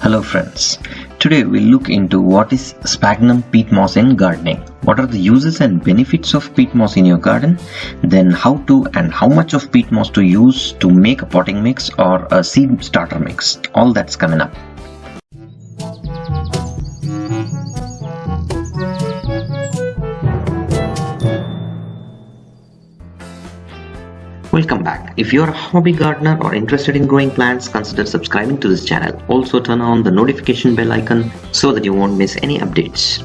Hello friends, today we'll look into what is sphagnum peat moss in gardening. What are the uses and benefits of peat moss in your garden? Then how to and how much of peat moss to use to make a potting mix or a seed starter mix. All that's coming up. Welcome back. If you're a hobby gardener or interested in growing plants, consider subscribing to this channel. Also turn on the notification bell icon so that you won't miss any updates.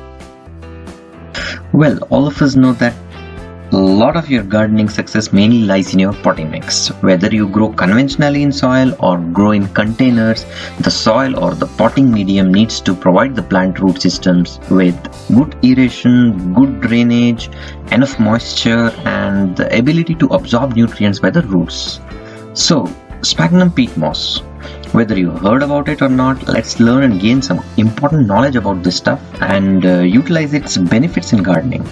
Well, all of us know that a lot of your gardening success mainly lies in your potting mix. Whether you grow conventionally in soil or grow in containers, the soil or the potting medium needs to provide the plant root systems with good aeration, good drainage, enough moisture, and the ability to absorb nutrients by the roots. So, sphagnum peat moss. Whether you heard about it or not, let's learn and gain some important knowledge about this stuff and utilize its benefits in gardening.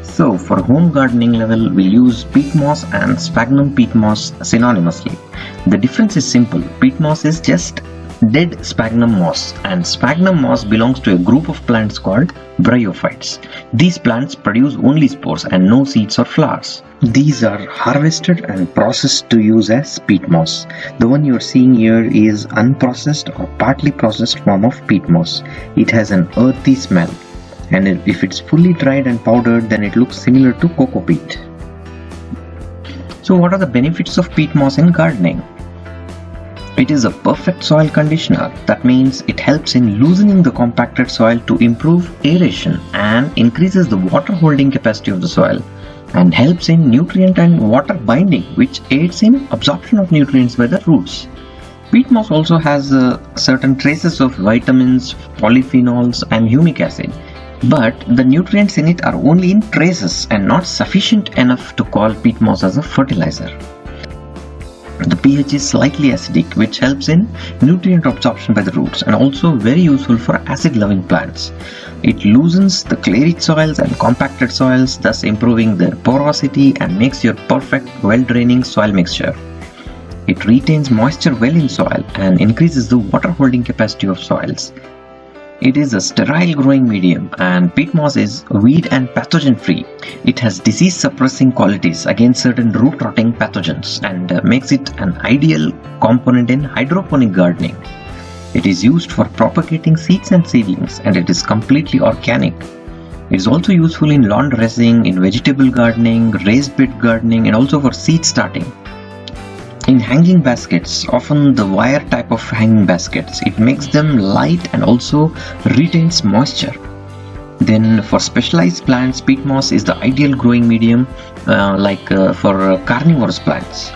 So for home gardening level, we'll use peat moss and sphagnum peat moss synonymously. The difference is simple. Peat moss is just dead sphagnum moss, and sphagnum moss belongs to a group of plants called Bryophytes. These plants produce only spores and no seeds or flowers. These are harvested and processed to use as peat moss. The one you are seeing here is unprocessed or partly processed form of peat moss. It has an earthy smell, and if it's fully dried and powdered, then it looks similar to cocoa peat. So what are the benefits of peat moss in gardening? It is a perfect soil conditioner. That means it helps in loosening the compacted soil to improve aeration and increases the water holding capacity of the soil, and helps in nutrient and water binding, which aids in absorption of nutrients by the roots. Peat moss also has certain traces of vitamins, polyphenols, and humic acid, but the nutrients in it are only in traces and not sufficient enough to call peat moss as a fertilizer. The pH is slightly acidic, which helps in nutrient absorption by the roots, and also very useful for acid-loving plants. It loosens the clay-rich soils and compacted soils, thus improving their porosity and makes your perfect, well-draining soil mixture. It retains moisture well in soil and increases the water-holding capacity of soils. It is a sterile growing medium, and peat moss is weed and pathogen free. It has disease suppressing qualities against certain root rotting pathogens and makes it an ideal component in hydroponic gardening. It is used for propagating seeds and seedlings, and it is completely organic. It is also useful in lawn dressing, in vegetable gardening, raised bed gardening, and also for seed starting. In hanging baskets, often the wire type of hanging baskets, it makes them light and also retains moisture. Then for specialized plants, peat moss is the ideal growing medium for carnivorous plants.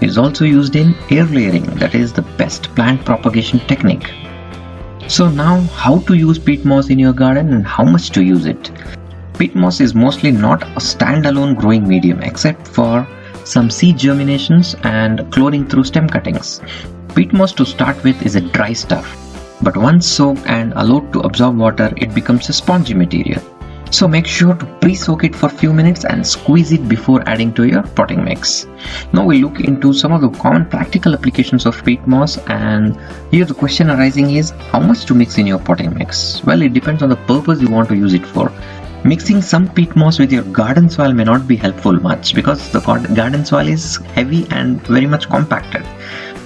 It is also used in air layering, that is the best plant propagation technique. So now, how to use peat moss in your garden and how much to use it? Peat moss is mostly not a standalone growing medium except for some seed germinations and cloning through stem cuttings. Peat moss to start with is a dry stuff, but once soaked and allowed to absorb water, it becomes a spongy material. So make sure to pre-soak it for a few minutes and squeeze it before adding to your potting mix. Now we'll look into some of the common practical applications of peat moss, and here the question arising is how much to mix in your potting mix. Well, it depends on the purpose you want to use it for. Mixing some peat moss with your garden soil may not be helpful much because the garden soil is heavy and very much compacted.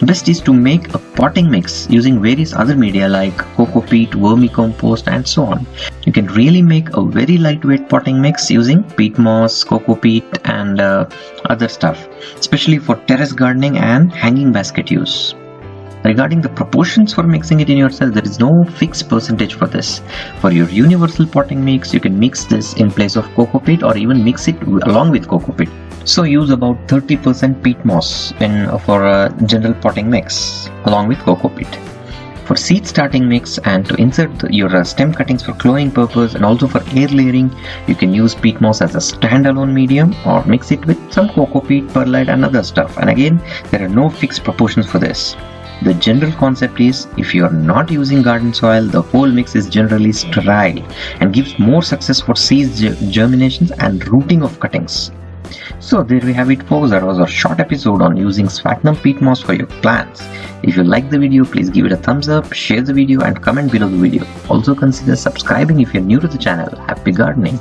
Best is to make a potting mix using various other media like cocoa peat, vermicompost, and so on. You can really make a very lightweight potting mix using peat moss, cocoa peat, and other stuff, especially for terrace gardening and hanging basket use. Regarding the proportions for mixing it in yourself, there is no fixed percentage for this. For your universal potting mix, you can mix this in place of cocoa peat or even mix it along with cocoa peat. So use about 30% peat moss for a general potting mix along with cocoa peat. For seed starting mix and to insert your stem cuttings for cloning purpose and also for air layering, you can use peat moss as a standalone medium or mix it with some cocoa peat, perlite, and other stuff. And again, there are no fixed proportions for this. The general concept is if you are not using garden soil, the whole mix is generally sterile and gives more success for seed germinations and rooting of cuttings. So there we have it, folks. That was a short episode on using sphagnum peat moss for your plants. If you like the video, please give it a thumbs up, share the video and comment below the video. Also consider subscribing if you're new to the channel. Happy gardening!